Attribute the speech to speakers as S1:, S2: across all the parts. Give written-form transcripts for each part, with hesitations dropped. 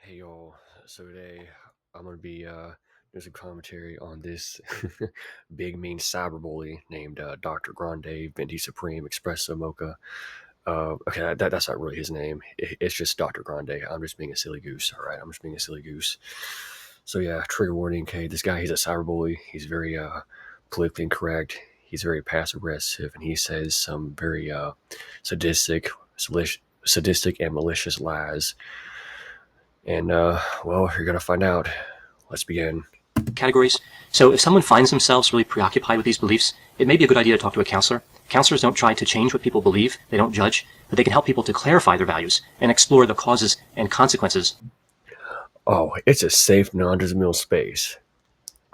S1: Hey y'all, so today I'm gonna be doing some commentary on this big mean cyberbully named Dr. Grande, Venti Supreme, Espresso Mocha. Okay, that's not really his name. It's just Dr. Grande. I'm just being a silly goose. All right, I'm just being a silly goose. So yeah, trigger warning. Okay, this guy, he's a cyberbully. He's very politically incorrect. He's very passive aggressive, and he says some very sadistic, sadistic and malicious lies. And, well, you're going to find out. Let's begin.
S2: Categories. So if someone finds themselves really preoccupied with these beliefs, it may be a good idea to talk to a counselor. Counselors don't try to change what people believe. They don't judge, but they can help people to clarify their values and explore the causes and consequences.
S1: Oh, it's a safe, non-judgmental space.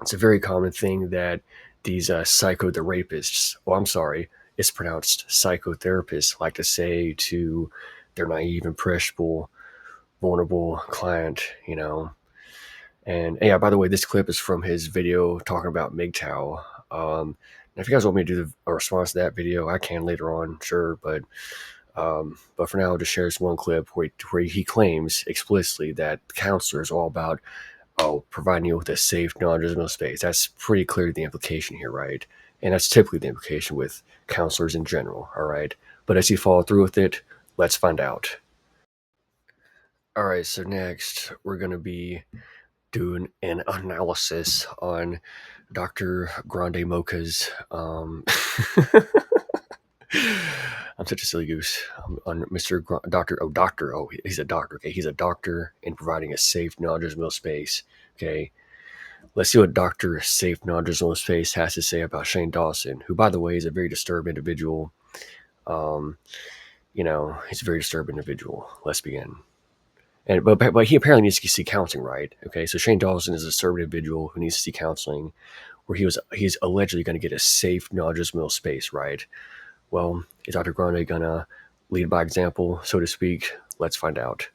S1: It's a very common thing that these psychotherapists, I'm sorry, it's pronounced psychotherapists, like to say to their naive, impressionable, vulnerable client, you know. And yeah, by the way, this clip is from his video talking about MGTOW. If you guys want me to do a response to that video, I can later on, sure. But for now, I'll just share this one clip where he claims explicitly that the counselor is all about providing you with a safe, non-judgmental space. That's pretty clear the implication here, right? And that's typically the implication with counselors in general, all right? But as he followed through with it, let's find out. All right, so next we're going to be doing an analysis on Dr. Grande Mocha's I'm such a silly goose. On Mr. Doctor. Oh, he's a doctor. Okay, he's a doctor in providing a safe, non-judgmental space. Okay, let's see what Doctor Safe, Non-Judgmental Space has to say about Shane Dawson, who, by the way, is a very disturbed individual. He's a very disturbed individual. Let's begin. But he apparently needs to see counseling, right? Okay, so Shane Dawson is a disturbed individual who needs to see counseling, where he's allegedly going to get a safe, non-judgmental space, right? Well, is Dr. Grande gonna lead by example, so to speak? Let's find out.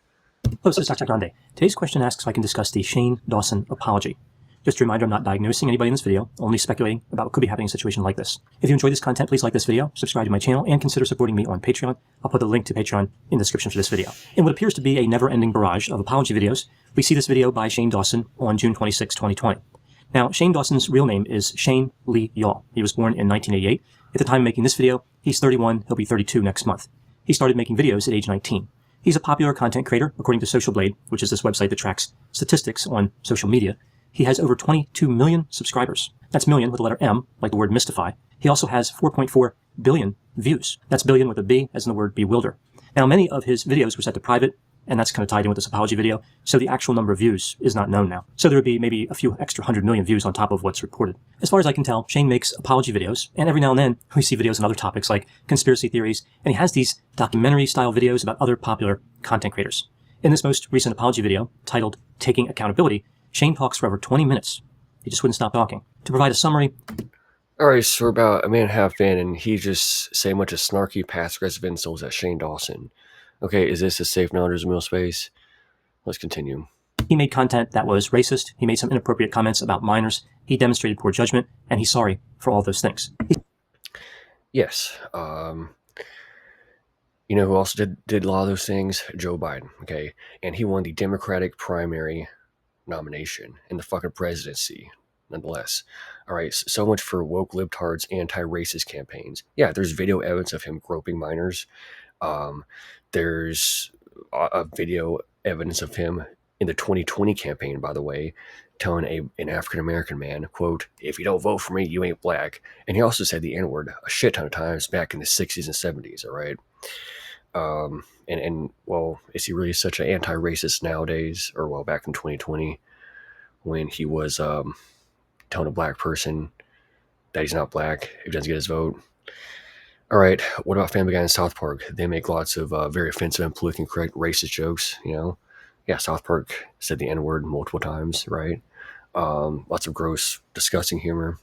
S2: Hello, this is Dr. Grande. Today's question asks if I can discuss the Shane Dawson apology. Just a reminder, I'm not diagnosing anybody in this video, only speculating about what could be happening in a situation like this. If you enjoy this content, please like this video, subscribe to my channel, and consider supporting me on Patreon. I'll put the link to Patreon in the description for this video. In what appears to be a never-ending barrage of apology videos, we see this video by Shane Dawson on June 26, 2020. Now, Shane Dawson's real name is Shane Lee Yaw. He was born in 1988. At the time of making this video, he's 31, he'll be 32 next month. He started making videos at age 19. He's a popular content creator, according to Social Blade, which is this website that tracks statistics on social media. He has over 22 million subscribers. That's million with the letter M, like the word mystify. He also has 4.4 billion views. That's billion with a B, as in the word bewilder. Now, many of his videos were set to private, and that's kind of tied in with this apology video, so the actual number of views is not known now. So there would be maybe a few extra 100 million views on top of what's reported. As far as I can tell, Shane makes apology videos, and every now and then we see videos on other topics like conspiracy theories, and he has these documentary-style videos about other popular content creators. In this most recent apology video, titled Taking Accountability, Shane talks for over 20 minutes. He just wouldn't stop talking. To provide a summary...
S1: All right, so we're about a minute and a half in, and he just saying a bunch of snarky, passive-aggressive insults at Shane Dawson. Okay, is this a safe, non-judgmental space? Let's continue.
S2: He made content that was racist. He made some inappropriate comments about minors. He demonstrated poor judgment, and he's sorry for all those things.
S1: Yes. You know who also did a lot of those things? Joe Biden, okay? And he won the Democratic primary nomination in the fucking presidency, nonetheless. All right, so much for woke libtards anti-racist campaigns. Yeah, there's video evidence of him groping minors. There's a video evidence of him in the 2020 campaign, by the way, telling an African-American man, quote, "If you don't vote for me, you ain't black." And he also said the N-word a shit ton of times back in the 60s and 70s, all right? Well, is he really such an anti-racist nowadays? Or, well, back in 2020 when he was telling a black person that he's not black if he doesn't get his vote? All right, what about Family Guy and South Park? They make lots of very offensive and politically incorrect racist jokes, you know? Yeah, South Park said the N-word multiple times, right? Lots of gross, disgusting humor.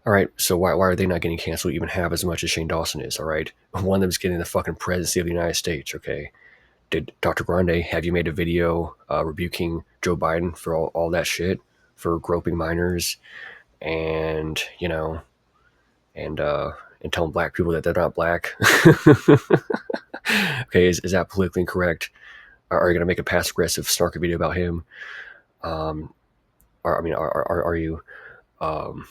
S1: All right, so why are they not getting canceled even half as much as Shane Dawson is, all right? One of them is getting the fucking presidency of the United States, okay? Did Dr. Grande, have you made a video rebuking Joe Biden for all that shit? For groping minors and, and telling black people that they're not black? Okay, is that politically incorrect? Are you gonna make a passive aggressive snarky video about him? I mean, are you? Um,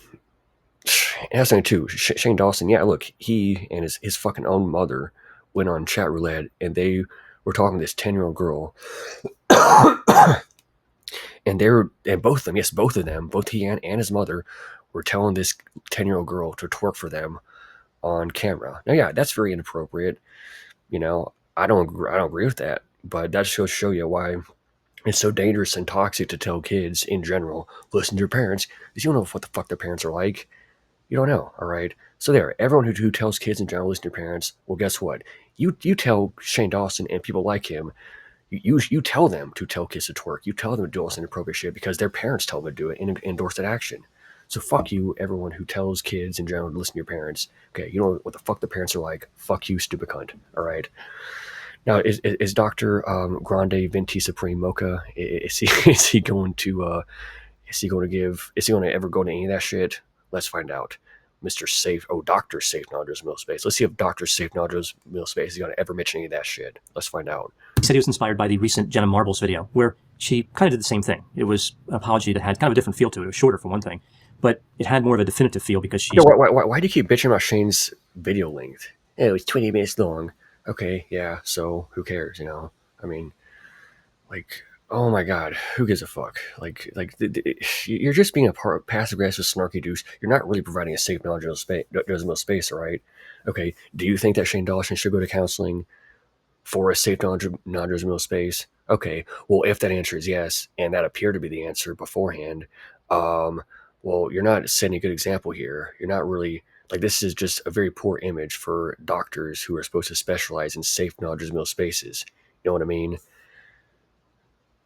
S1: and that's something too. Shane Dawson, yeah, look, he and his fucking own mother went on chat roulette, and they were talking to this 10-year-old girl, and both of them, yes, both of them, both he and his mother, were telling this 10-year-old girl to twerk for them on camera. Now, yeah, that's very inappropriate. I don't agree with that, but that just goes to show you why it's so dangerous and toxic to tell kids in general, listen to your parents, because you don't know what the fuck their parents are like. You don't know, all right? So there, everyone who tells kids in general, listen to your parents, well, guess what? You tell Shane Dawson and people like him, you tell them to tell kids to twerk. You tell them to do all this inappropriate shit because their parents tell them to do it and endorse that action. So fuck you, everyone who tells kids in general to listen to your parents. Okay, you know what the fuck the parents are like. Fuck you, stupid cunt. All right. Now, is Doctor Grande Venti Supreme Mocha? Is he going to is he going to give? Is he going to ever go to any of that shit? Let's find out. Mr. Safe. Oh, Doctor Safe Nodules Mill Space. Let's see if Doctor Safe Nodules Mill Space is going to ever mention any of that shit. Let's find out.
S2: He said he was inspired by the recent Jenna Marbles video, where she kind of did the same thing. It was an apology that had kind of a different feel to it. It was shorter for one thing, but it had more of a definitive feel because she's...
S1: Why do you keep bitching about Shane's video length? Yeah, it was 20 minutes long. Okay, yeah, so who cares, I mean, like, oh my god, who gives a fuck? You're just being a passive aggressive snarky douche. You're not really providing a safe knowledgeable space, all right? Okay, do you think that Shane Dawson should go to counseling for a safe knowledgeable space? Okay, well, if that answer is yes, and that appeared to be the answer beforehand, well, you're not setting a good example here. You're not really, like, this is just a very poor image for doctors who are supposed to specialize in safe knowledgeable spaces. You know what I mean?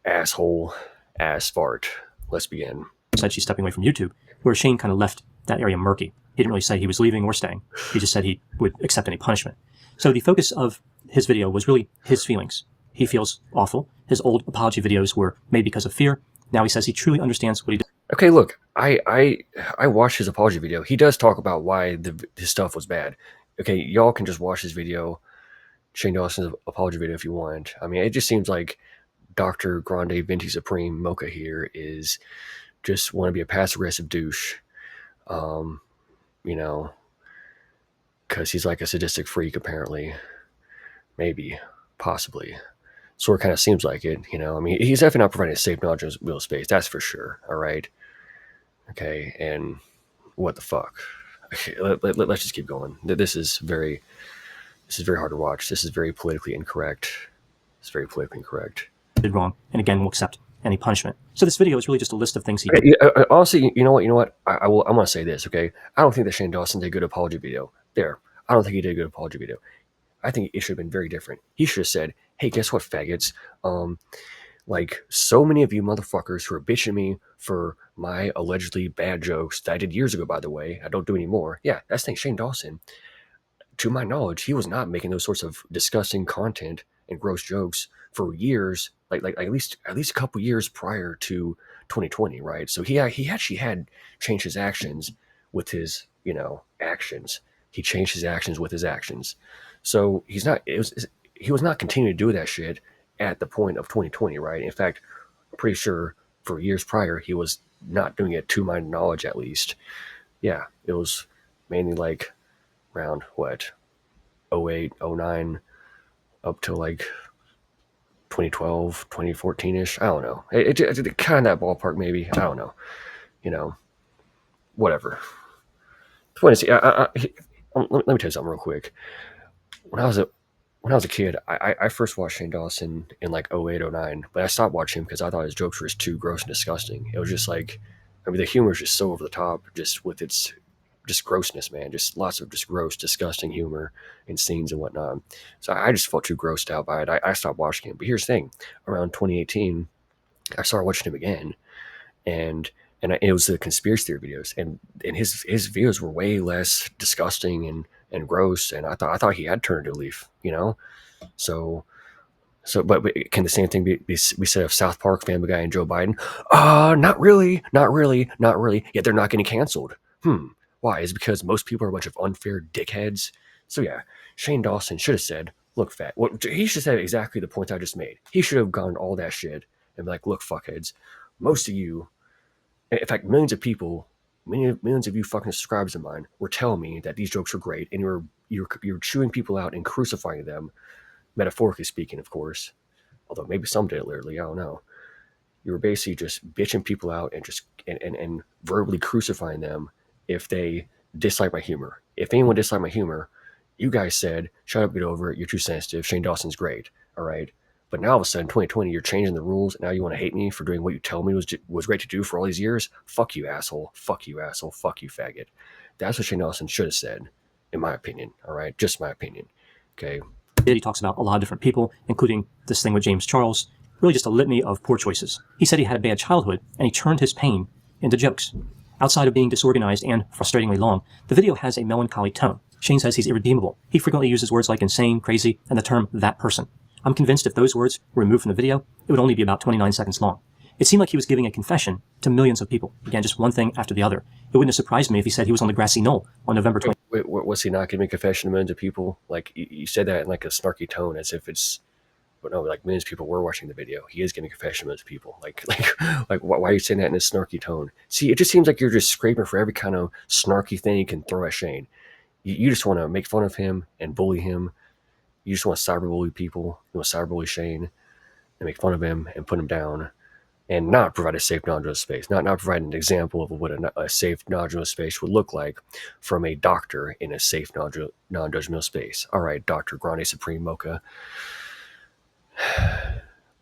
S1: Asshole, ass fart. Let's begin.
S2: Said she's stepping away from YouTube, where Shane kind of left that area murky. He didn't really say he was leaving or staying. He just said he would accept any punishment. So the focus of his video was really his feelings. He feels awful. His old apology videos were made because of fear. Now he says he truly understands what he did.
S1: Okay, look, I watched his apology video. He does talk about why his stuff was bad. Okay, y'all can just watch his video, Shane Dawson's apology video, if you want. I mean, it just seems like Dr. Grande Venti Supreme Mocha here is just want to be a passive aggressive douche, because he's like a sadistic freak, apparently. Maybe, possibly. Sort of kind of seems like it, I mean, he's definitely not providing a safe knowledgeable space, that's for sure, all right? Okay, and what the fuck? Okay, let's just keep going. This is very hard to watch. This is very politically incorrect. It's very politically incorrect.
S2: Did wrong, and again will accept any punishment. So this video is really just a list of things he did.
S1: Honestly, you know what? I want to say this, okay? I don't think that Shane Dawson did a good apology video. I don't think he did a good apology video. I think it should have been very different. He should have said, hey, guess what, faggots? Like, so many of you motherfuckers who are bitching me for my allegedly bad jokes that I did years ago, by the way, I don't do anymore. Yeah, that's the thing. Shane Dawson, to my knowledge, he was not making those sorts of disgusting content and gross jokes for years, like at least a couple years prior to 2020, right? So he actually had changed his actions with his, actions. He changed his actions with his actions. So he was not continuing to do that shit at the point of 2020, right? In fact, I'm pretty sure for years prior, he was not doing it, to my knowledge, at least. Yeah, it was mainly like around what, 08, 09, up to like 2012, 2014-ish. I don't know. It kind of that ballpark, maybe. I don't know. Whatever. Let me tell you something real quick. When I was a kid, I first watched Shane Dawson in like 08, 09, but I stopped watching him because I thought his jokes were just too gross and disgusting. It was just like, I mean, the humor is just so over the top, just with its just grossness, man. Just lots of just gross, disgusting humor and scenes and whatnot. So I just felt too grossed out by it. I stopped watching him. But here's the thing: around 2018, I started watching him again, and it was the conspiracy theory videos, and his videos were way less disgusting and gross. And I thought he had turned a leaf, So, but can the same thing be said of South Park, Family Guy, and Joe Biden? Not really. Yet they're not getting canceled. Why? Is it because most people are a bunch of unfair dickheads? So yeah, Shane Dawson should have said, look, fat. Well, he should have exactly the points I just made. He should have gone all that shit and be like, look, fuckheads, most of you, in fact, millions of people, millions of you fucking subscribers of mine were telling me that these jokes are great, and you're chewing people out and crucifying them, metaphorically speaking, of course. Although maybe some did it literally, I don't know. You were basically just bitching people out and just and verbally crucifying them if they dislike my humor. If anyone disliked my humor, you guys said, shut up, get over it, you're too sensitive, Shane Dawson's great, all right? But now all of a sudden, 2020, you're changing the rules, and now you want to hate me for doing what you tell me was great to do for all these years? Fuck you, asshole. Fuck you, asshole. Fuck you, faggot. That's what Shane Dawson should have said, in my opinion, all right? Just my opinion, okay?
S2: He talks about a lot of different people, including this thing with James Charles, really just a litany of poor choices. He said he had a bad childhood, and he turned his pain into jokes. Outside of being disorganized and frustratingly long, the video has a melancholy tone. Shane says he's irredeemable. He frequently uses words like insane, crazy, and the term that person. I'm convinced if those words were removed from the video, it would only be about 29 seconds long. It seemed like he was giving a confession to millions of people. Again, just one thing after the other. It wouldn't have surprised me if he said he was on the grassy knoll on November 20th.
S1: Wait, was he not giving a confession to millions of people? Like, you said that in like a snarky tone as if it's, but no, like millions of people were watching the video. He is giving a confession to millions of people. Like, why are you saying that in a snarky tone? See, it just seems like you're just scraping for every kind of snarky thing you can throw at Shane. You just want to make fun of him and bully him. You just want to cyberbully people. You want to cyberbully Shane and make fun of him and put him down and not provide a safe non-judgmental space. Not provide an example of what a safe non-judgmental space would look like from a doctor in a safe non-judgmental space. All right, Dr. Grande Supreme Mocha.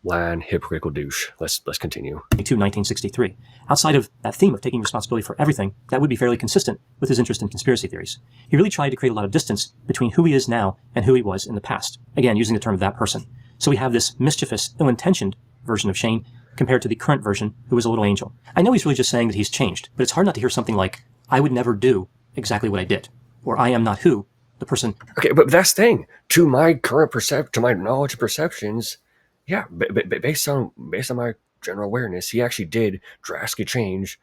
S1: Line, hypocritical douche. Let's continue.
S2: 1963. Outside of that theme of taking responsibility for everything, that would be fairly consistent with his interest in conspiracy theories. He really tried to create a lot of distance between who he is now and who he was in the past. Again, using the term that person. So we have this mischievous, ill-intentioned version of Shane compared to the current version who is a little angel. I know he's really just saying that he's changed, but it's hard not to hear something like, I would never do exactly what I did. Or I am not who the person.
S1: Okay, but that's the thing. To my current to my knowledge and perceptions, yeah, based on my general awareness, he actually did drastically change,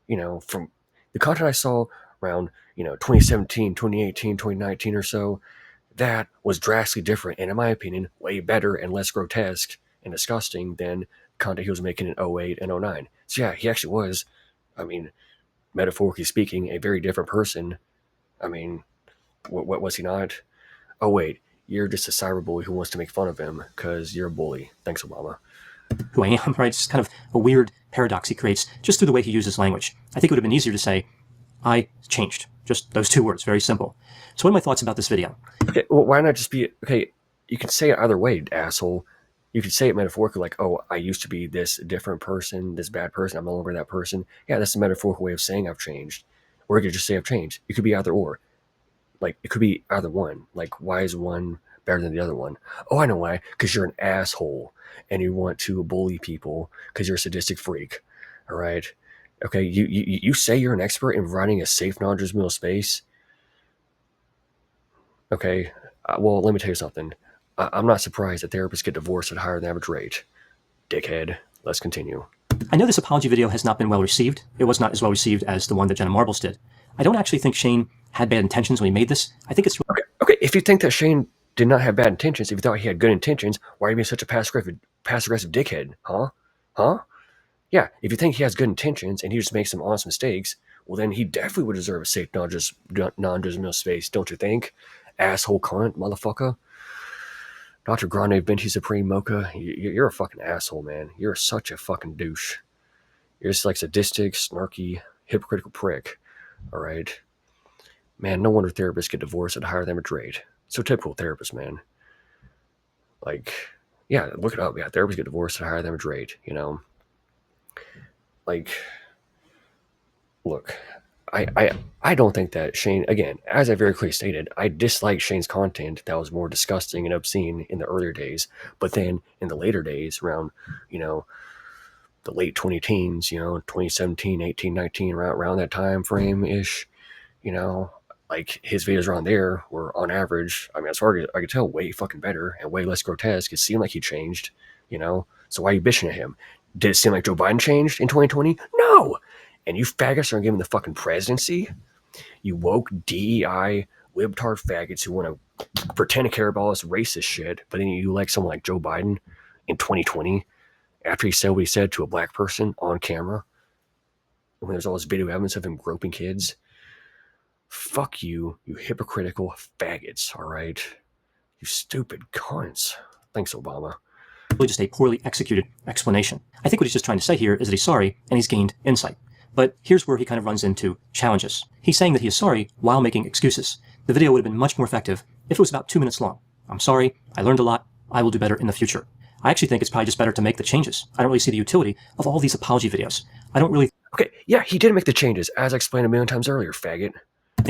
S1: from the content I saw around, 2017, 2018, 2019 or so. That was drastically different and, in my opinion, way better and less grotesque and disgusting than content he was making in 08 and 09. So yeah, he actually was, metaphorically speaking, a very different person. What was he not? Oh wait, you're just a cyberbully who wants to make fun of him because you're a bully. Thanks, Obama.
S2: Who I am, right? It's kind of a weird paradox he creates just through the way he uses language. I think it would have been easier to say, I changed. Just those two words, very simple. So what are my thoughts about this video?
S1: Okay, well, why not just be, okay, you can say it either way, asshole. You could say it metaphorically, like, oh, I used to be this different person, this bad person, I'm no longer that person. Yeah, that's a metaphorical way of saying I've changed. Or you could just say I've changed. It could be either or. Like, it could be either one. Like, why is one better than the other one? Oh, I know why. Because you're an asshole and you want to bully people because you're a sadistic freak. All right? Okay, you say you're an expert in running a safe, non-judgmental space. Okay, well, let me tell you something. I'm not surprised that therapists get divorced at a higher than average rate. Dickhead. Let's continue.
S2: I know this apology video has not been well received. It was not as well received as the one that Jenna Marbles did. I don't actually think Shane had bad intentions when he made this. I think it's...
S1: Okay. If you think that Shane did not have bad intentions, if you thought he had good intentions, why are you being such a passive-aggressive dickhead? Huh? Yeah, if you think he has good intentions and he just makes some honest mistakes, well, then he definitely would deserve a safe, non-judgmental space, don't you think? Asshole cunt, motherfucker. Dr. Grande Venti Supreme Mocha, you're a fucking asshole, man. You're such a fucking douche. You're just like sadistic, snarky, hypocritical prick. All right? Man, no wonder therapists get divorced at a higher than average rate. So typical therapist, man. Like, yeah, look it up. Yeah, therapists get divorced at a higher than average rate, Like, look, I don't think that Shane, again, as I very clearly stated, I dislike Shane's content that was more disgusting and obscene in the earlier days. But then in the later days, around, the late 20-teens, 2017, 18, 19, around that time frame-ish, like his videos around there were on average, as far as I could tell, way fucking better and way less grotesque. It seemed like he changed, So why are you bitching at him? Did it seem like Joe Biden changed in 2020? No! And you faggots are giving the fucking presidency? You woke DEI libtard faggots who want to pretend to care about all this racist shit, but then you elect someone like Joe Biden in 2020 after he said what he said to a black person on camera, when there's all this video evidence of him groping kids. Fuck you, you hypocritical faggots, all right? You stupid cunts. Thanks, Obama.
S2: Just a poorly executed explanation. I think what he's just trying to say here is that he's sorry and he's gained insight. But here's where he kind of runs into challenges. He's saying that he is sorry while making excuses. The video would have been much more effective if it was about 2 minutes long. I'm sorry, I learned a lot, I will do better in the future. I actually think it's probably just better to make the changes. I don't really see the utility of all these apology videos. I don't really
S1: Okay, yeah, he did make the changes, as I explained a million times earlier, faggot.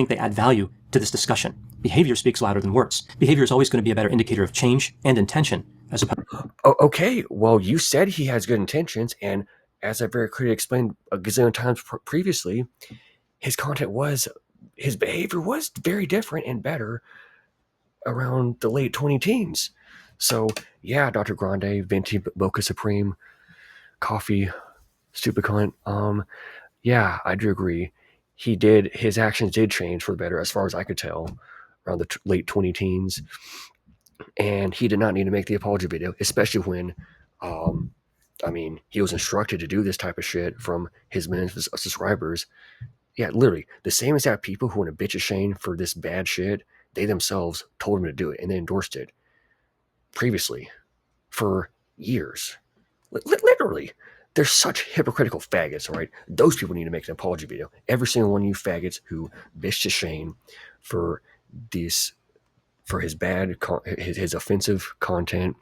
S2: think they add value to this discussion. Behavior speaks louder than words. Behavior is always going to be a better indicator of change and intention as opposed.
S1: Oh, okay, well, you said he has good intentions, and as I very clearly explained a gazillion times previously, his behavior was very different and better around the late 20-teens. So, yeah, Dr. Grande, Venti, Mocha Supreme, Coffee, Stupid Cunt. Yeah, I do agree. His actions did change for the better, as far as I could tell, around the late 20-teens. And he did not need to make the apology video, especially when, he was instructed to do this type of shit from his millions of subscribers. Yeah, literally, the same exact people who want to bitch at Shane for this bad shit, they themselves told him to do it, and they endorsed it previously for years. Literally. They're such hypocritical faggots, all right? Those people need to make an apology video. Every single one of you faggots who bitched to Shane for his offensive content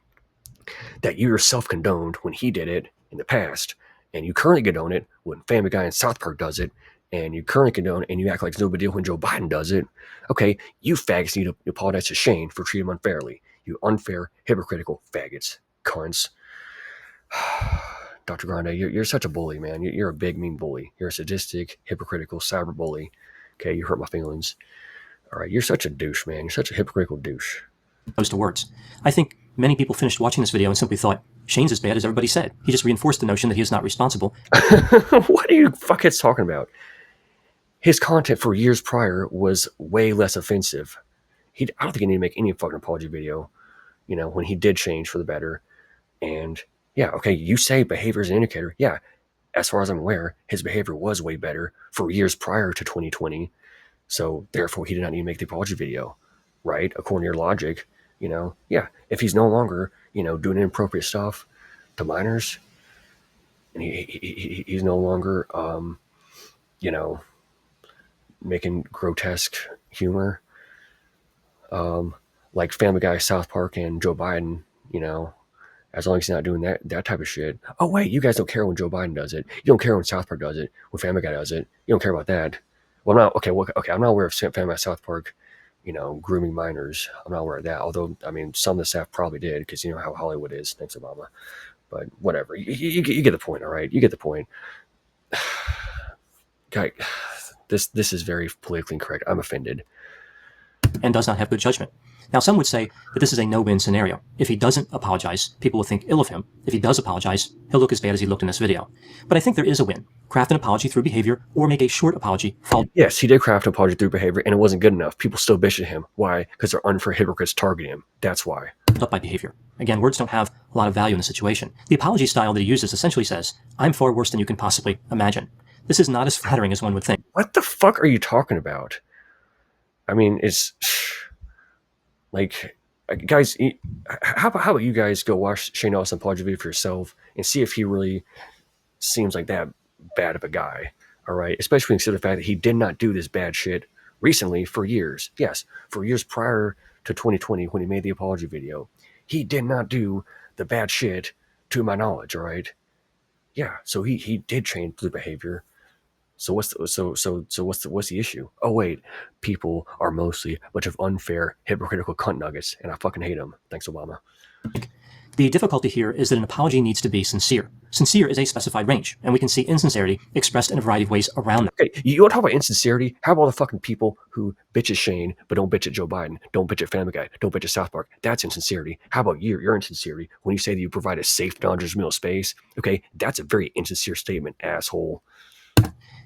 S1: that you yourself condoned when he did it in the past, and you currently condone it when Family Guy in South Park does it, and you currently condone it, and you act like it's no big deal when Joe Biden does it. Okay, you faggots need to apologize to Shane for treating him unfairly. You unfair, hypocritical faggots, cunts. Dr. Grande, you're such a bully, man. You're a big, mean bully. You're a sadistic, hypocritical, cyber bully. Okay, you hurt my feelings. All right, you're such a douche, man. You're such a hypocritical douche.
S2: To words. I think many people finished watching this video and simply thought, Shane's as bad as everybody said. He just reinforced the notion that he is not responsible.
S1: What are you fuckheads talking about? His content for years prior was way less offensive. I don't think he needed to make any fucking apology video, when he did change for the better. And yeah, okay, you say behavior is an indicator. Yeah, as far as I'm aware, his behavior was way better for years prior to 2020. So therefore, he did not need to make the apology video, right? According to your logic, yeah, if he's no longer, doing inappropriate stuff to minors, and he's no longer, making grotesque humor, like Family Guy, South Park, and Joe Biden, as long as he's not doing that type of shit. Oh, wait, you guys don't care when Joe Biden does it. You don't care when South Park does it, when Family Guy does it. You don't care about that. Well, I'm not, okay, I'm not aware of Family Guy, South Park, grooming minors. I'm not aware of that. Although, some of the staff probably did, because you know how Hollywood is. Thanks, Obama. But whatever. You get the point, all right? You get the point. Guy, this is very politically incorrect. I'm offended.
S2: And does not have good judgment. Now, some would say that this is a no-win scenario. If he doesn't apologize, people will think ill of him. If he does apologize, he'll look as bad as he looked in this video. But I think there is a win. Craft an apology through behavior, or make a short apology followed.
S1: Yes, he did craft an apology through behavior, and it wasn't good enough. People still bitch at him. Why? Because they're unfair hypocrites targeting him. That's why.
S2: Up by behavior. Again, words don't have a lot of value in the situation. The apology style that he uses essentially says, I'm far worse than you can possibly imagine. This is not as flattering as one would think.
S1: What the fuck are you talking about? It's like, guys, how about you guys go watch Shane Dawson apology video for yourself and see if he really seems like that bad of a guy, all right? Especially when you consider the fact that he did not do this bad shit recently for years. Yes, for years prior to 2020 when he made the apology video. He did not do the bad shit to my knowledge, all right? Yeah, so he did change through behavior. So what's the issue? Oh wait, people are mostly a bunch of unfair, hypocritical cunt nuggets, and I fucking hate them. Thanks, Obama.
S2: The difficulty here is that an apology needs to be sincere. Sincere is a specified range, and we can see insincerity expressed in a variety of ways around that.
S1: Okay, you want to talk about insincerity? How about the fucking people who bitch at Shane, but don't bitch at Joe Biden, don't bitch at Family Guy, don't bitch at South Park? That's insincerity. How about your insincerity when you say that you provide a safe, non-judgmental space? Okay, that's a very insincere statement, asshole.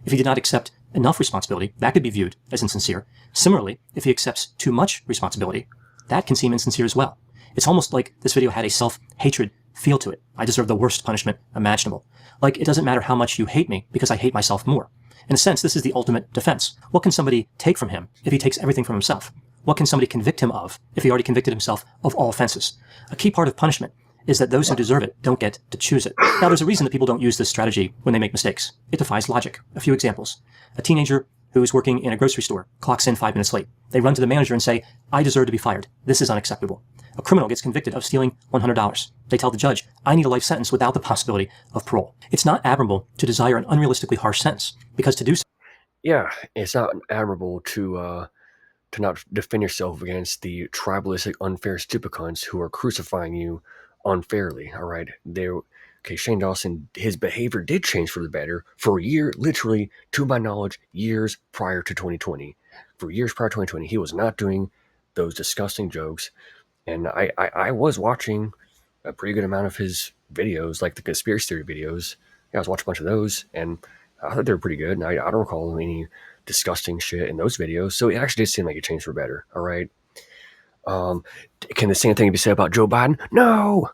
S2: If he did not accept enough responsibility, that could be viewed as insincere. Similarly, if he accepts too much responsibility, that can seem insincere as well. It's almost like this video had a self-hatred feel to it. I deserve the worst punishment imaginable. Like, it doesn't matter how much you hate me because I hate myself more. In a sense, this is the ultimate defense. What can somebody take from him if he takes everything from himself? What can somebody convict him of if he already convicted himself of all offenses? A key part of punishment is that those who deserve it don't get to choose it. Now, there's a reason that people don't use this strategy when they make mistakes. It defies logic. A few examples. A teenager who is working in a grocery store clocks in 5 minutes late. They run to the manager and say, "I deserve to be fired. This is unacceptable." A criminal gets convicted of stealing $100. They tell the judge, "I need a life sentence without the possibility of parole." It's not admirable to desire an unrealistically harsh sentence, because to do so...
S1: Yeah, it's not admirable to not defend yourself against the tribalistic, unfair stupicons who are crucifying you unfairly. All right, okay, Shane Dawson, his behavior did change for the better for a year, literally, to my knowledge, years prior to 2020. For years prior to 2020, he was not doing those disgusting jokes. And I was watching a pretty good amount of his videos, like the conspiracy theory videos. Yeah, I was watching a bunch of those, and I thought they were pretty good. And I don't recall any disgusting shit in those videos. So it actually did seem like it changed for better. All right. Can the same thing be said about Joe Biden? No.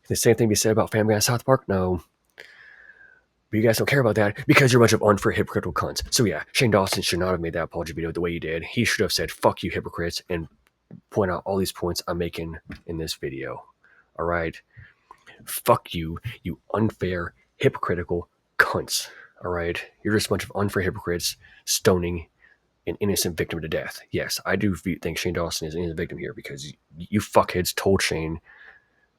S1: Can the same thing be said about Family Guy and South Park? No. But you guys don't care about that because you're a bunch of unfair, hypocritical cunts. So yeah, Shane Dawson should not have made that apology video the way he did. He should have said, "Fuck you, hypocrites," and point out all these points I'm making in this video. All right. Fuck you, you unfair, hypocritical cunts. All right. You're just a bunch of unfair hypocrites stoning an innocent victim to death. Yes, I do think Shane Dawson is an innocent victim here because you fuckheads told Shane,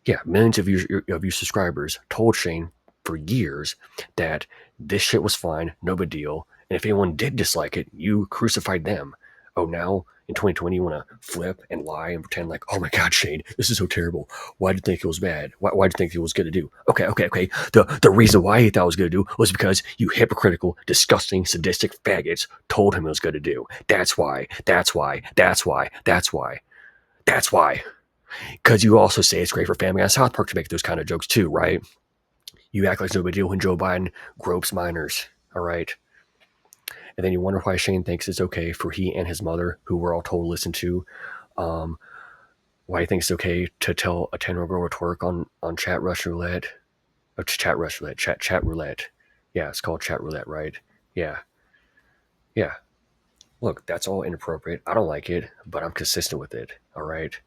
S1: yeah, millions of you subscribers told Shane for years that this shit was fine, no big deal. And if anyone did dislike it, you crucified them. Oh, now in 2020, you want to flip and lie and pretend like, "Oh my God, Shane, this is so terrible. Why did you think it was bad? Why did you think it was good to do?" Okay. The reason why he thought it was good to do was because you hypocritical, disgusting, sadistic faggots told him it was good to do. That's why. Because you also say it's great for Family Guy and South Park to make those kind of jokes too, right? You act like it's no big deal when Joe Biden gropes minors, all right? And then you wonder why Shane thinks it's okay for he and his mother, who we're all told to listen to, why he thinks it's okay to tell a 10-year-old girl to twerk on chat roulette. Chat roulette. Yeah, it's called chat roulette, right? Yeah. Look, that's all inappropriate. I don't like it, but I'm consistent with it, all right?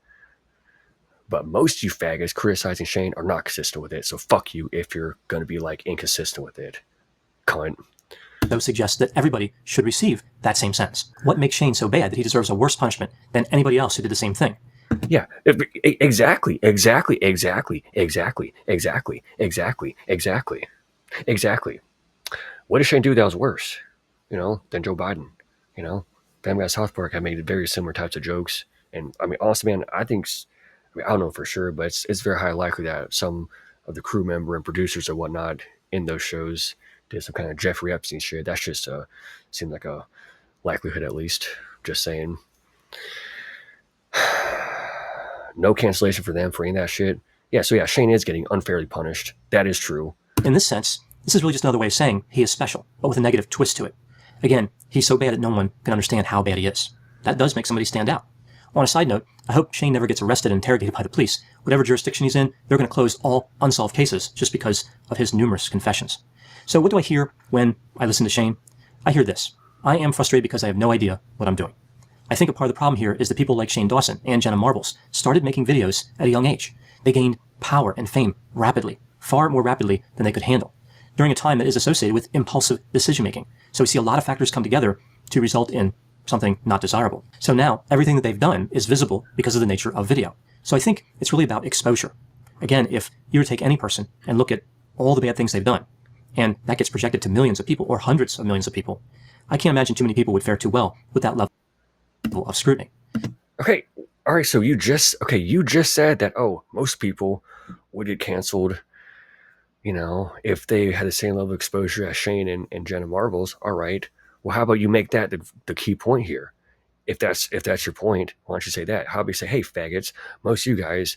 S1: But most of you faggots criticizing Shane are not consistent with it, so fuck you if you're going to be, like, inconsistent with it. Cunt.
S2: Though suggests that everybody should receive that same sentence. What makes Shane so bad that he deserves a worse punishment than anybody else who did the same thing?
S1: Yeah, exactly. What did Shane do that was worse, than Joe Biden? Family Guy South Park had made very similar types of jokes. And I mean, honestly, man, I don't know for sure, but it's very highly likely that some of the crew member and producers or whatnot in those shows did some kind of Jeffrey Epstein shit. That's just seemed like a likelihood, at least. Just saying. No cancellation for them for any of that shit. Yeah, so yeah, Shane is getting unfairly punished. That is true.
S2: In this sense, this is really just another way of saying he is special, but with a negative twist to it. Again, he's so bad that no one can understand how bad he is. That does make somebody stand out. On a side note, I hope Shane never gets arrested and interrogated by the police. Whatever jurisdiction he's in, they're going to close all unsolved cases just because of his numerous confessions. So what do I hear when I listen to Shane? I hear this. I am frustrated because I have no idea what I'm doing. I think a part of the problem here is that people like Shane Dawson and Jenna Marbles started making videos at a young age. They gained power and fame rapidly, far more rapidly than they could handle, during a time that is associated with impulsive decision-making. So we see a lot of factors come together to result in something not desirable. So now everything that they've done is visible because of the nature of video. So I think it's really about exposure. Again, if you were to take any person and look at all the bad things they've done, and that gets projected to millions of people or hundreds of millions of people, I can't imagine too many people would fare too well with that level of scrutiny.
S1: Okay, all right. So you just said that most people would get canceled, if they had the same level of exposure as Shane and Jenna Marbles. All right. Well, how about you make that the key point here? If that's your point, why don't you say that? How about you say, "Hey, faggots, most of you guys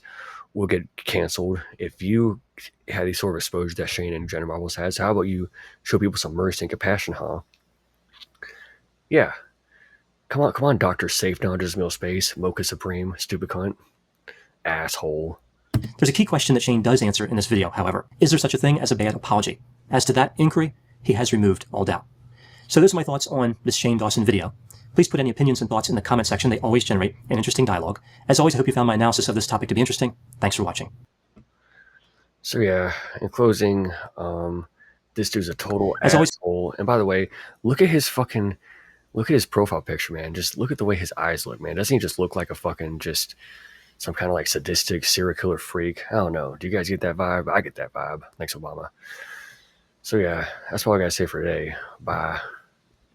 S1: will get canceled if you had the sort of exposure that Shane and Jenna Marbles has. How about you show people some mercy and compassion, huh?" Yeah. Come on, Doctor Safe Dodgers Mill Space, Mocha Supreme, stupid cunt, asshole.
S2: There's a key question that Shane does answer in this video, however. Is there such a thing as a bad apology? As to that inquiry, he has removed all doubt. So those are my thoughts on this Shane Dawson video. Please put any opinions and thoughts in the comment section. They always generate an interesting dialogue. As always, I hope you found my analysis of this topic to be interesting. Thanks for watching.
S1: So yeah, in closing, this dude's a total
S2: As always,
S1: asshole. And by the way, look at his profile picture, man. Just look at the way his eyes look, man. Doesn't he just look like a fucking just some kind of like sadistic serial killer freak? I don't know. Do you guys get that vibe? I get that vibe. Thanks, Obama. So yeah, that's all I gotta say for today. Bye.